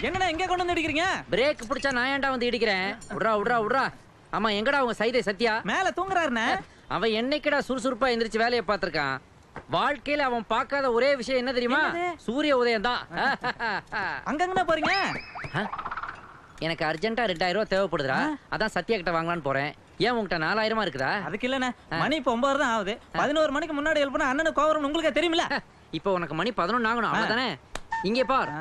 என்னடா எங்க கொண்டு வந்து இடிக்கிறீங்க? பிரேக் பிடிச்சா நான் ஏன்டா வந்து இடிக்கிறேன்? உட்றா உட்றா உட்றா. ஆமா, எங்கடா உங்க சைதே சத்யா? மேல தூங்குறாருண்ணே. அவன் என்னைக்கடா சுறுசுறுப்பா எந்திரிச்சு வேலையை பார்த்திருக்கான்? வாழ்க்கையில அவன் பார்க்காத ஒரே விஷயம் என்ன தெரியுமா? சூரிய உதயம் தான். அங்கங்கண்ணா போறீங்க? எனக்கு அர்ஜென்ட்டா 2000 ரூபாய் தேவைப்படுதுடா. அதான் சத்யா கிட்ட வாங்கலான்னு போறேன். ஏன் உங்ககிட்ட 4000 இருக்குதா? அதுக்கு இல்லண்ணே, மணி இப்ப 9 தான் ஆகுது. 11 மணிக்கு முன்னாடி எழுப்புனா அண்ணனுக்கு கோவம் உங்களுக்கே தெரியுமில்ல. இப்போ உனக்கு மணி 11 ஆகணும், அவ்வளவுதானே? இங்கே பார்.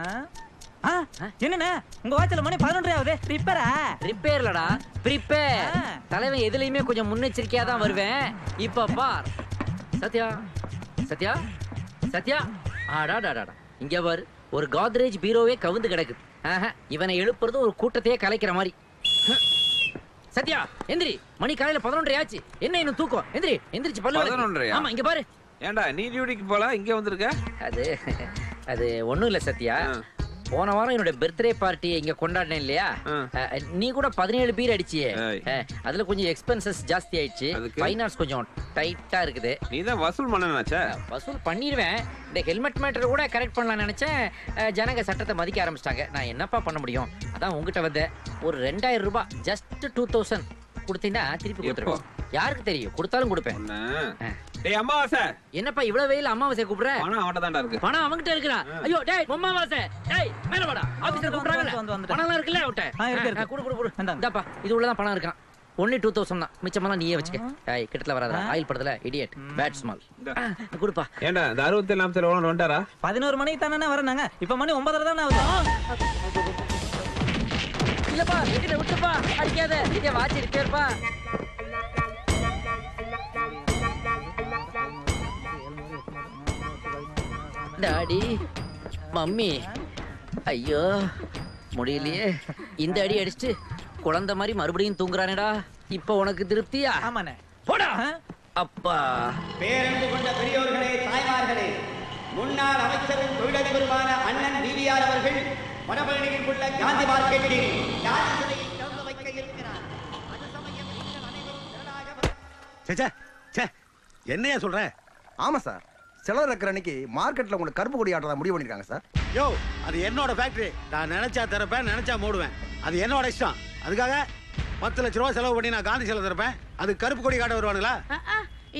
என்னண்ணே உங்க வாட்சில மணி 11 ஆகுது. ரிப்பேரா? ரிப்பேர்லடா, ப்ரிப்பேர். தலைவன் எதுலயுமே கொஞ்சம் முன்னெச்சரிக்கையா தான் வருவேன். இப்ப பார். சத்யா சத்யா சத்யா, ஆடாடாடா, இங்க பாரு, ஒரு கோத்ரேஜ் பீரோவே கவுந்து கிடக்குது. இவனை எழுப்புறது ஒரு கூட்டத்தையே கலைக்கிற மாதிரி. சத்யா எந்திரி, மணி காலையில 11 ஆச்சு. என்ன இன்னும் தூக்கம்? எந்திரி, எந்திரிச்சு பல்லு விளக்கு. ஆமா, இங்க பாரு. ஏண்டா நீ டியூட்டிக்கு போல இங்க வந்திருக்க? அது ஒண்ணும் இல்ல சத்யா. போன வாரம் என்னோட பர்த்டே பார்ட்டி இங்க கொண்டாடினேன் இல்லையா? நீ கூட 17 பீர் அடிச்சியே. அதுல கொஞ்சம் எக்ஸ்பென்சஸ் ஜாஸ்தி ஆயிடுச்சு. ஃபைனான்ஸ் கொஞ்சம் டைட்டா இருக்குது. நீ தான் வசூல் பண்ணனாச்சே. வசூல் பண்ணிடுவேன். இந்த ஹெல்மெட் மேட்டர் கூட கரெக்ட் பண்ணலாம்னு நினைச்சேன். ஜனங்க சட்டத்தை மதிக்க ஆரம்பிச்சிட்டாங்க. நான் என்னப்பா பண்ண முடியும்? அதான் உங்ககிட்ட வந்தேன். ஒரு 2000 ரூபாய், ஜஸ்ட் 2000 கொடுத்தீங்கன்னா திருப்பி கொடுத்துருவேன். யாருக்கு தெரியும், கொடுத்தாலும் கொடுப்பேன். டேய் அம்மாவாசை, என்னப்பா இவ்வளவு வெயில அம்மாவாசை கூப்பிடுற? பணம் அவன்கிட்ட தான்டா இருக்கு. பணம் அவன்கிட்ட இருக்குடா. ஐயோ டேய் அம்மாவாசை, டேய் மேல வாடா. ஆபீஸ்ல கூப்பிடுறாங்க. பணம்லாம் இருக்குல்ல அவன்கிட்ட? குடு. இந்தாப்பா, இது உள்ளதான் பணம் இருக்கான். ஒன்லி 2000 தான். மிச்சமெல்லாம் நீயே வச்சுக்க. டேய் கிட்டத்துல வராதடா. ஆயில் படுதல இடியட். Bad small. குடுப்பா. ஏண்டா இந்த 67 40 எவ்வளவு வந்துட்டாரா? 11 மணிக்கு தானே வரனாங்க. இப்ப மணி 9:30 தானே ஆகுது. இல்லப்பா, என்கிட்ட விட்டுப்பா. அடிக்காத. இங்க வாட்ச் இருக்கேப்பா. டாடி, மம்மி, ஐயோ முடியலையே. இந்த அடி அடிச்சுட்டு குழந்தை மாதிரி மறுபடியும் தூங்குறானேடா. இப்ப உனக்கு திருப்தியா? ஆமாண்ணே. போடா. அப்பா. பேரன்பு கொண்ட பெரியோர்களே, தாய்மார்களே, முன்னாள் அமைச்சரும் தொழிலதிபருமான அண்ணன் டிவிஆர் அவர்கள் வடபழனியில் உள்ள காந்தி மார்க்கெட்டில் காந்தி சிலையை திறந்து வைக்க இருக்கிறார். அது சமயம் நீங்கள் அனைவரும் திரளாக என்னையா சொல்ற? ஆமா சார், செலவு இருக்கிற அன்னைக்கு மார்க்கெட்ல உங்களுக்கு கருப்பு கொடி ஆட்டத்தை முடிவு பண்ணிருக்காங்க சார். யோ, அது என்னோட ஃபேக்டரி. நான் நினைச்சா திறப்பேன், நினைச்சா மூடுவேன். அது என்னோட இஷ்டம். அதுக்காக 10 லட்ச ரூபா செலவு பண்ணி நான் காந்தி சிலை திறப்பேன். அது கருப்பு கொடி காட்ட வருவானுங்களா?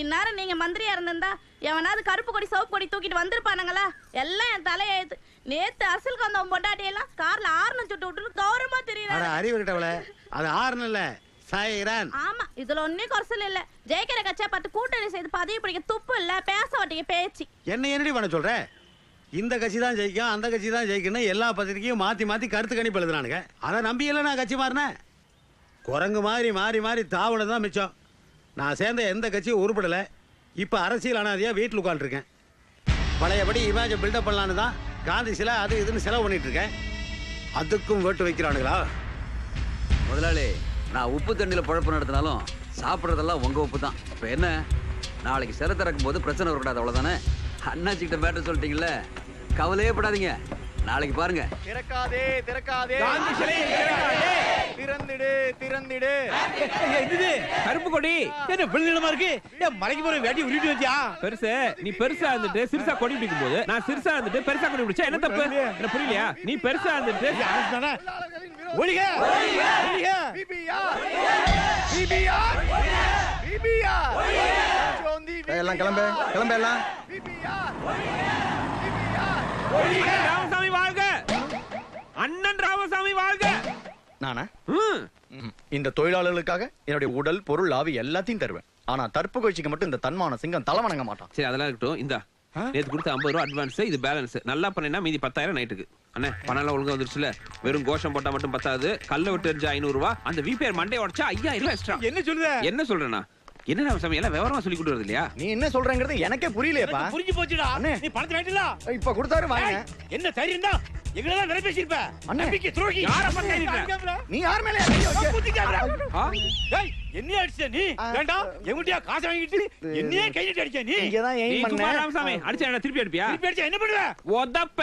இந்நேரம் நீங்க மந்திரியா இருந்திருந்தா எவனாவது கருப்பு கொடி சிவப்பு கொடி தூக்கிட்டு வந்திருப்பானுங்களா? எல்லாம் என் தலையெழுத்து. நேத்து அரசியலுக்கு வந்தவன் பொண்டாட்டி எல்லாம் கார்ல ஆறுன்னு சுட்டு விட்டு கௌரவமா தெரியல. அறிவு கிட்டவள, அது ஆறுன்னு இல்ல, சைரன். ஆமா, இதுல ஒன்னும் குறைச்சல் இல்ல. ஜெயிக்கிற கட்சியா பார்த்து கூட்டணி செய்து பதவி பிடிக்க துப்பு இல்ல, பேச மாட்டீங்க பேச்சு. என்னடி பண்ண சொல்ற? இந்த கட்சி தான் ஜெயிக்கும், அந்த கட்சி தான் ஜெயிக்கணும், எல்லா பத்திரிக்கையும் மாத்தி மாத்தி கருத்து கணிப்பு எழுதுறானுங்க. அதை நம்பியெல்லாம் நான் கட்சி மாறினேன். குரங்கு மாதிரி மாறி மாறி தாவுனது தான் மிச்சம். நான் சேர்ந்த எந்த கட்சியும் உருப்படல. இப்ப அரசியல் அனாதையா வீட்டில் உட்காந்துருக்கேன். பழையபடி இமேஜை பில்டப் பண்ணலான்னு தான் காந்தி சிலை அது இதுன்னு செலவு பண்ணிட்டு இருக்கேன். அதுக்கும் வேட்டு வைக்கிறானுங்களா? முதலாளி, நான் உப்பு தண்ணியில் பழப்பு நடத்தினாலும் சாப்பிட்றதெல்லாம் உங்க உப்பு தான். இப்போ என்ன, நாளைக்கு சிலை திறக்கும் போது பிரச்சனை வரக்கூடாது, அவ்வளோதானே? அண்ணாச்சிக்கிட்ட மேட்டர் சொல்லிட்டீங்கல்ல, கவலையே படாதீங்க. நாளைக்கு பாருங்க. திறக்காதே திறக்காதே, திறந்திடு திறந்திடு. கருப்பு கொடி என்ன பிள்ளைமா இருக்கு? மலைக்கு போற வேட்டி உருட்டி வச்சியா? பெருசு, நீ பெருசா இருந்துட்டு சிறுசா கொடி பிடிக்கும் போது நான் சிறுசா இருந்துட்டு பெருசா கொடி பிடிச்சா என்ன தப்பு? என்ன புரியலையா? நீ பெருசா இருந்துட்டு ஒழிக ஒழிக எல்லாம் கிளம்பு கிளம்பு எல்லாம். ராமசாமி வாழ்க! அண்ணன் ராமசாமி வாழ்க! நானா இந்த தொழிலாளர்களுக்காக என்னுடைய உடல் பொருள் ஆவி எல்லாத்தையும் தருவேன். ஆனா தற்புகழ்ச்சிக்கு மட்டும் இந்த தன்மான சிங்கம் தலை வணங்க மாட்டான். சரி, அதெல்லாம் இருக்கட்டும். இந்தா நேத்து கொடுத்த 50 ரூபா அட்வான்ஸ், இது பேலன்ஸ். நல்லா பண்ணினா மீதி 10,000 நைட்டுக்கு. அண்ணே, பணம் எல்லாம் ஒழுங்கா வந்துருச்சுல. வெறும் கோஷம் போட்டா மட்டும் பத்தாது. கல்ல விட்டு எரிஞ்சா 500 ரூபா, அந்த விபிஆர் மண்டே உடைச்சா 5000 எக்ஸ்ட்ரா. என்ன சொல்ற? என்ன சொல்றேன்னா என்ன ராமசாமி எல்லாம் விவரமா சொல்லி கொடுறது இல்லையா? நீ என்ன சொல்றங்கிறது எனக்கே புரியலையேப்பா. புரிஞ்சு போச்சுடா. நீ பணத்தை வாங்கிட்டல? இப்ப கொடுத்தாரு வாங்க. என்ன தைரியம் தான் எங்களெல்லாம் நிறைய பேசிருப்ப. நம்பிக்கை துரோகி. யார பண்றீங்க? நீ யார் மேல அடிச்ச? டேய், என்ன அடிச்ச நீ? வேண்டாம், எங்கட்டியா காசு வாங்கிட்டு என்னையே கை நீட்டி அடிச்ச நீ? இங்க தான் நீ எய்ம் சும்மா பண்ண. ராமசாமி அடிச்சா என்ன திருப்பி அடிப்பியா? திருப்பி அடிச்சா என்ன பண்ணுவ? ஒதப்ப.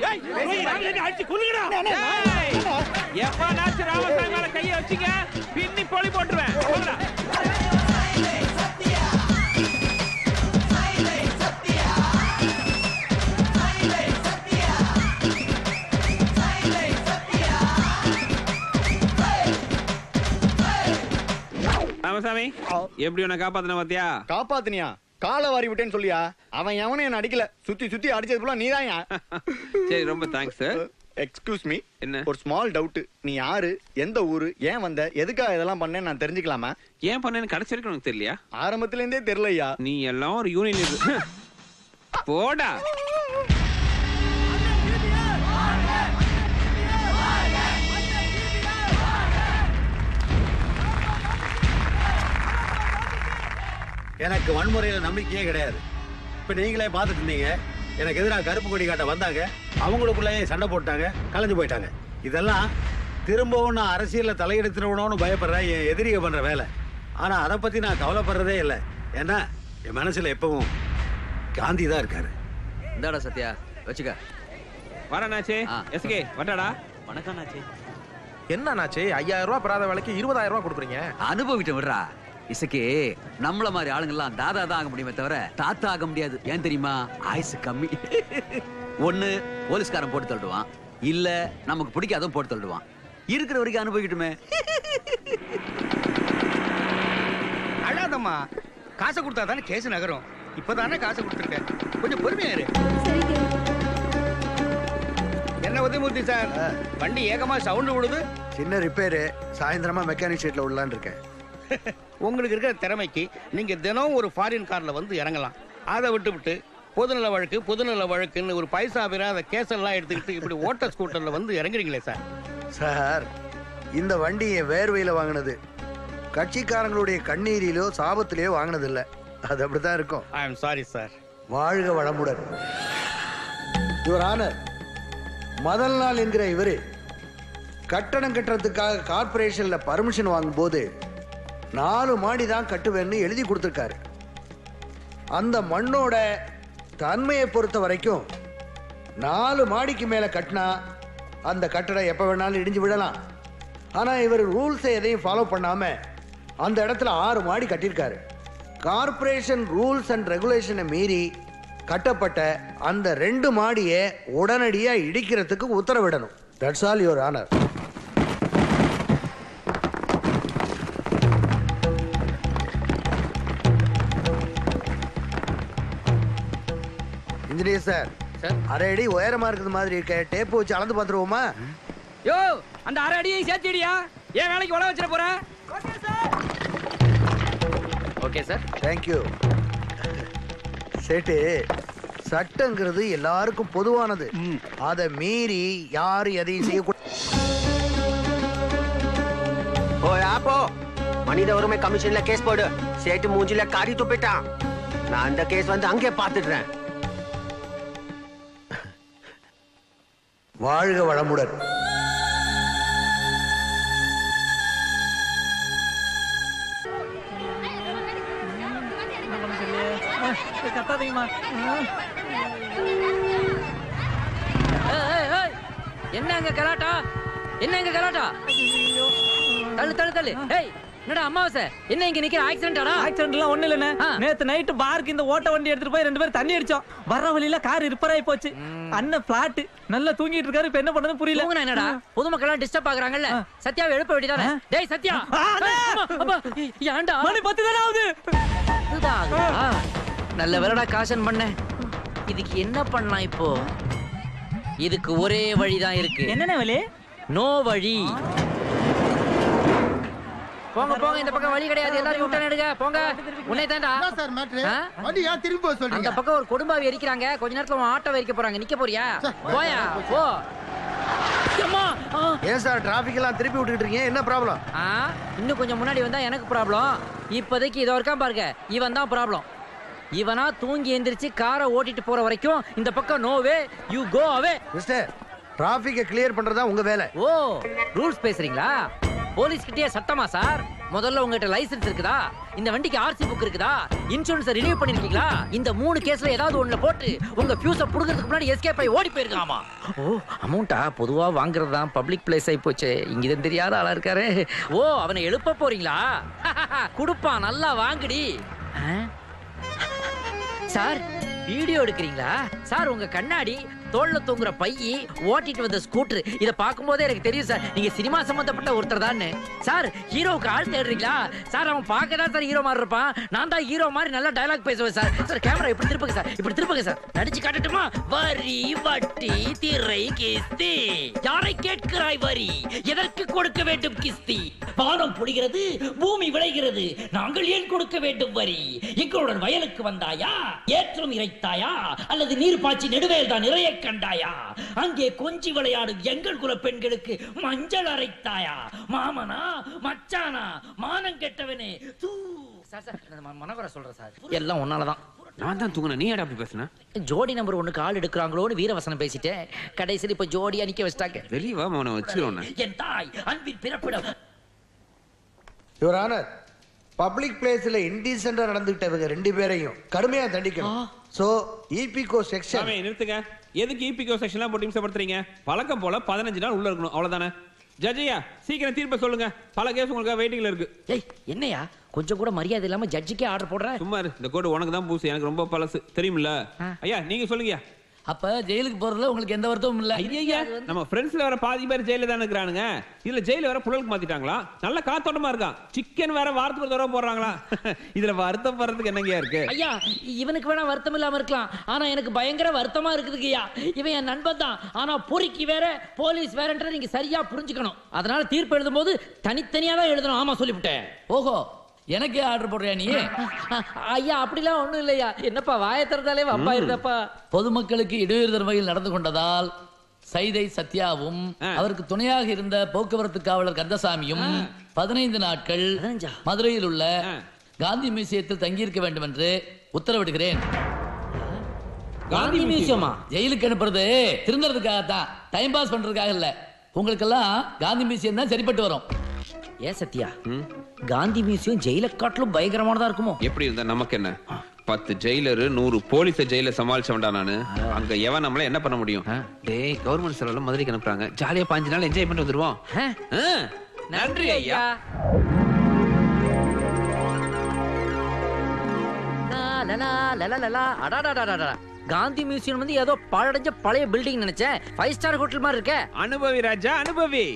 ஏய், ராமசாமி அடிச்சு கொல்லுங்கடா. எப்பா நாச்சு ராமசாமி மேல கையை வச்சீங்க, பின்னி பொலி போட்டுருவேன். போங்கடா. ராமசாமி எப்படி உன்னை காப்பாத்தின பாத்தியா? காப்பாத்தினியா? காலை வாரி விட்டேன்னு சொல்லியா? அவன் எவனும் என்ன அடிக்கல, சுத்தி சுத்தி அடிச்சது போல நீதான். சரி, ரொம்ப தேங்க்ஸ். எக்ஸ்கியூஸ் மீ, என்ன? ஒரு ஸ்மால் டவுட். நீ யாரு, எந்த ஊரு, ஏன் வந்த, எதுக்காக இதெல்லாம் பண்ணேன்னு நான் தெரிஞ்சுக்கலாமா? ஏன் பண்ணேன்னு கடைசி வரைக்கும் உனக்கு தெரியலையா? ஆரம்பத்துல இருந்தே தெரியலையா? நீ எல்லாம் ஒரு யூனியன் போடா. எனக்கு வன்முறையில நம்பிக்கையே கிடையாது. இப்ப நீங்களே பார்த்துட்டு இருந்தீங்க, எனக்கு எதிராக கருப்பு கொடி காட்ட வந்தாங்க, அவங்களுக்குள்ளேயே சண்டை போட்டாங்க, கலைஞ்சு போயிட்டாங்க. இதெல்லாம் திரும்பவும் நான் அரசியல்ல தலையெடுத்துடணும்னு பயப்படுறேன், என் எதிரியை பண்ற வேலை. ஆனா அதை பத்தி நான் கவலைப்படுறதே இல்லை. ஏன்னா என் மனசுல எப்பவும் காந்தி தான் இருக்காரு. இந்தாடா சத்யா, வச்சுக்க. வரண்ணாச்சே. எஸ்கே வட்டாடா. வணக்கம் நாச்சே. என்ன நாச்சு 5000 ரூபாய் பெறாத வேலைக்கு 20000 ரூபாய் கொடுக்குறீங்க? அனுபவிட்ட விடுறா. இசக்கே, நம்மள மாதிரி ஆளுங்கெல்லாம் தாதா தான் ஆக முடியுமே தவிர தாத்தா ஆக முடியாது. ஏன் தெரியுமா? ஆயுசு கம்மி. ஒண்ணு போலீஸ்காரன் போட்டு தள்ளுவான், இல்ல நமக்கு பிடிக்காதும் போட்டு தள்ளுவான். இருக்கிற வரைக்கும் அனுபவிக்கட்டுமே. அழாதம்மா, காசை கொடுத்தா தானே கேஸ் நகரும். இப்பதானே காசை கொடுத்துருக்கேன், கொஞ்சம் பொறுமையா இரு. என்ன உதயமூர்த்தி சார், வண்டி ஏகமா சவுண்ட் விடுது. சின்ன ரிப்பேரு, சாயந்தரமா மெக்கானிக் ஷெட்ல விடலான்னு இருக்கேன். உங்களுக்கு இருக்கிற திறமைக்கு நீங்க தினம் ஒரு ஃபாரின் கார்ல வந்து இறங்கலாம். அதை விட்டு பொதுநல வழக்குன்னு ஒரு பைசா பெறாத கேஸெல்லாம் எடுத்துக்கிட்டு இப்படி ஓட்ட ஸ்கூட்டர்ல வந்து இறங்குறீங்களே சார். சார், இந்த வண்டி என் வேர்வையில வாங்கினது, கட்சிக்காரங்களுடைய கண்ணீரிலோ சாபத்திலேயோ வாங்கினது இல்ல. அது அப்படித்தான் இருக்கும். I am sorry sir. வாழ்க வளமுடன். யுவர் ஆனர், முதல் நாள் என்கிற இவரு கட்டடம் கட்டுறதுக்காக கார்பரேஷன்ல பர்மிஷன் வாங்கும் போது 4 மாடி தான் கட்டுவேன்னு எழுதி கொடுத்துருக்காரு. அந்த மண்ணோட தன்மையை பொறுத்த வரைக்கும் 4 மாடிக்கு மேல கட்டினா அந்த கட்டடம் எப்ப வேணாலும் இடிஞ்சு விடலாம். ஆனா இவர் ரூல்ஸை எதையும் ஃபாலோ பண்ணாம அந்த இடத்துல 6 மாடி கட்டியிருக்காரு. கார்பரேஷன் ரூல்ஸ் அண்ட் ரெகுலேஷனை மீறி கட்டப்பட்ட அந்த 2 மாடியை உடனடியா இடிக்கிறதுக்கு உத்தரவிடணும். That's all your honour. Engineer sir, அரை அடி உயரமா இருக்கிற மாதிரி இருக்க, டேப் வச்சு அளந்து பாத்துருவோமா? யோ, அந்த அரை அடியை சேர்த்துடியா. ஏன் வேலைக்கு உழ வச்சிட போற? Okay sir. தேங்க்யூ. சேட்டு, சட்டங்கிறது எல்லாருக்கும் பொதுவானது. அதை மீறி யாரும் எதையும் செய்யக்கூடாது. மனித உரிமை கமிஷன்ல கேஸ் போடு. சேட்டு மூஞ்சில காரி துப்பிட்டான். நான் அந்த கேஸ் வந்து அங்கே பார்த்துடுறேன். வாழ்க வளமுடன். கத்தாதீங்கம்மா. என்னங்க கலாட்டா? என்னங்க கலாட்டா? தள்ளு தள்ளு தள்ளு. ஏய், என்னடா அம்மாவாசை, என்ன இங்க நிக்கிற? ஆக்சிடென்ட்டாடா? ஆக்சிடென்ட்லாம் ஒண்ணு இல்லண்ணே. நேத்து நைட் பார்க்கு இந்த ஓட்ட வண்டி எடுத்துட்டு போய் 2 பேரும் தண்ணி அடிச்சோம். வர்ற வழியில கார் ரிப்பேர் ஆயி போச்சு. அண்ணன் பிளாட் நல்லா தூங்கிட்டு இருக்காரு. இப்ப என்ன பண்றது புரியல. தூங்குனா என்னடா? பொதுமக்கள் டிஸ்டர்ப் ஆகுறாங்கல்ல. சத்யாவை எழுப்ப வேண்டியதானே? டேய் சத்யா. ஏன்டா? மணி 10 தானே ஆகுது. நல்ல வேலைடா காஷன் பண்ண. இதுக்கு என்ன பண்ணலாம் இப்போ? இதுக்கு ஒரே வழிதான் இருக்கு. என்னென்ன வழி? நோ வழி. போங்க போங்க, இந்த பக்கம் வழி கிடையாது. எல்லாரும் யூ டர்ன் எடுங்க. போங்க. உன்னை தான்டா சார் மேட்ரு. வண்டி ஏன் திரும்பி போக சொல்றீங்க? அந்த பக்கம் ஒரு கொடும்பாவி எரிக்கிறாங்க. கொஞ்ச நேரத்துல உன் ஆட்டோ எரிக்க போறாங்க. நிக்க போறியா? போயா போ. அம்மா, ஏன் சார் டிராபிக் எல்லாம் திருப்பி விட்டுட்டு இருக்கீங்க? என்ன ப்ராப்ளம்? இன்னும் கொஞ்சம் முன்னாடி வந்தா எனக்கு ப்ராப்ளம். இப்போதைக்கு இதோ இருக்கான் பாருங்க, இவன் தான் ப்ராப்ளம். இவனா தூங்கி எந்திரிச்சு காரை ஓட்டிட்டு போற வரைக்கும் இந்த பக்கம் no way, you go away. Mister, டிராபிக்கை கிளியர் பண்றதா உங்க வேலை. ஓ, ரூல்ஸ் பேசுறீங்களா? போலீஸ் கிட்டே சட்டமா சார்? முதல்ல உங்ககிட்ட லைசென்ஸ் இருக்குதா? இந்த வண்டிக்கு ஆர்சி புக் இருக்குதா? இன்சூரன்ஸ் ரினியூ பண்ணிருக்கீங்களா? இந்த 3 கேஸ்ல ஏதாவது ஒண்ணுல போட்டு உங்க ஃபியூஸ புடுங்கிறதுக்கு முன்னாடி எஸ்கேப் ஆகி ஓடி போயிருக்காமா? ஓ, அமௌண்டா பொதுவா வாங்குறது தான் பப்ளிக் பிளேஸ் ஆகி போச்சு. இங்க தான் தெரியாத ஆளா இருக்காரு. ஓ, அவனை எழுப்ப போறீங்களா? குடுப்பான், நல்லா வாங்குடி. சார், வீடியோ எடுக்கிறீங்களா சார்? உங்க கண்ணாடி, தோல்ல தூங்குற பையி, ஓட்டிட்டு வந்த ஸ்கூட்டர், இத பாக்கும்போதே எனக்கு தெரியும் சார் நீங்க சினிமா சம்பந்தப்பட்ட ஒருத்தர் தான் சார். ஹீரோவுக்கு ஆள் தேடுறீங்களா சார்? அவன் பார்க்கதான் சார் ஹீரோ மாதிரி இருப்பான். நான் தான் ஹீரோ மாதிரி நல்லா டயலாக் பேசுவேன் சார். சார் கேமரா இப்படி திருப்புங்க சார், இப்படி திருப்புங்க சார். நடிச்சு காட்டட்டுமா? வரி, வட்டி, திரை, கிஸ்தி. யாரை கேட்கிறாய் வரி? எதற்கு கொடுக்க வேண்டும் கிஸ்தி? வானம் பொழிகிறது, பூமி விளைகிறது, நாங்கள் ஏன் கொடுக்க வேண்டும் வரி? எங்களுடன் வயலுக்கு வந்தாயா? ஏற்றம் இறைத்தாயா? அல்லது நீர் பாய்ச்சி நெடுவேல் தான் நிறைய கண்டாயா? அங்கே கொஞ்சி விளையாடும் எங்கள் குல பெண்களுக்கு மஞ்சள் அரைத்தாயா? மாமனா மச்சானா மானம் கெட்டவனே தூ. மனவர சொல்றேன் சார், எல்லாம் உன்னாலதான். நான் தான் தூங்குன, நீ அப்படி பேசுன? ஜோடி நம்பர் 1 ஆள் எடுக்கிறாங்களோன்னு வீரவசனம் பேசிட்டேன். கடைசியில் இப்ப ஜோடி அணிக்க வச்சிட்டாங்க. வெளியே வா மவனை வச்சிருவோம். என் தாய் அன்பின் பிறப்பிடம். யுவர் ஆனர், பப்ளிக் பிளேஸ்ல இன்டீசென்டா நடந்துகிட்டவங்க 2 பேரையும் கடுமையா தண்டிக்கணும். So ஈபிகோ section. நிறுத்துங்க. எதுக்கு ஈபிகோ செக்ஷன்லாம் போட்டு இம்சப்படுத்துறீங்க? பழக்கம் போல 15 நாள் உள்ள இருக்கணும், அவ்வளவுதானே? ஜட்ஜியா சீக்கிரம் தீர்ப்பை சொல்லுங்க. பல கேஸ் உங்களுக்கு வெயிட்டிங்ல இருக்கு. ஏய் என்னையா கொஞ்சம் கூட மரியாதை இல்லாம ஜட்ஜிக்கே ஆர்டர் போடுற? சும்மா இரு. இந்த கோடு உனக்கு தான் பூசு, எனக்கு ரொம்ப பழசு தெரியுமில்ல. ஐயா நீங்க சொல்லுங்க. அப்ப ஜெயிலுக்கு போறதுல உங்களுக்கு எந்த வருத்தமும் இல்ல? ஐயா நம்ம ஃப்ரெண்ட்ஸ்ல வர பாதி பேர் ஜெயில தானே இருக்கிறானுங்க. இதுல ஜெயில வர புழலுக்கு மாத்திட்டாங்களா? நல்ல காத்தோட்டமா இருக்கான். சிக்கன் வேற வாரத்துக்கு ஒரு தடவை போடுறாங்களா? இதுல வருத்தம் வர்றதுக்கு என்னங்க இருக்கு? ஐயா இவனுக்கு வேணா வருத்தம் இல்லாம இருக்கலாம், ஆனா எனக்கு பயங்கர வருத்தமா இருக்குதுங்கய்யா. இவன் என் நண்பன் தான், ஆனா பொறுக்கி வேற போலீஸ் வேறன்ற நீங்க சரியா புரிஞ்சுக்கணும். அதனால தீர்ப்பு எழுதும் போது தனித்தனியா தான் எழுதணும். ஆமா சொல்லிவிட்டேன். ஓஹோ, எனக்கே ஆர்டர் போடுறியா நீ? ஐயா அப்படிலாம் ஒண்ணும் இல்லையா. என்னப்பா வாயை திறந்தாலே வம்பா இருந்தப்பா. பொதுமக்களுக்கு இடையூறு தரும் வகையில் நடந்து கொண்டதால் சைதை சத்யாவும் அவருக்கு துணையாக இருந்த போக்குவரத்து காவலர் கந்தசாமியும் 15 நாட்கள் மதுரையில் உள்ள காந்தி மியூசியத்தில் தங்கியிருக்க வேண்டும் என்று உத்தரவிடுகிறேன். காந்தி மியூசியமா? ஜெயிலுக்கு அனுப்புறது திருந்தறதுக்காகத்தான், டைம் பாஸ் பண்றதுக்காக இல்ல. உங்களுக்கெல்லாம் காந்தி மியூசியம் தான் சரிப்பட்டு வரும். ஏன் சத்யா, காந்தி மியூசியம் ஜெயில காட்டிலும் பயங்கரமானதா இருக்குமோ? எப்படி இருந்தா நமக்கு என்ன? 10 ஜெயிலரு 100 போலீஸ ஜெயில சமாளிச்சவன்டா நானு. அங்க எவன் நம்மள என்ன பண்ண முடியும்? டேய் கவர்மெண்ட் செலவுல மதுரைக்கு அனுப்புறாங்க, ஜாலியா 5 நாள் என்ஜாய் பண்ணிட்டு வந்துருவோம். நன்றி ஐயா. காந்தி மியூசியம் வந்து ஏதோ பாழடைஞ்ச பழைய பில்டிங் நினைச்சேன். 5 ஸ்டார் ஹோட்டல் மாதிரி இருக்க. அனுபவி ராஜா அனுபவி.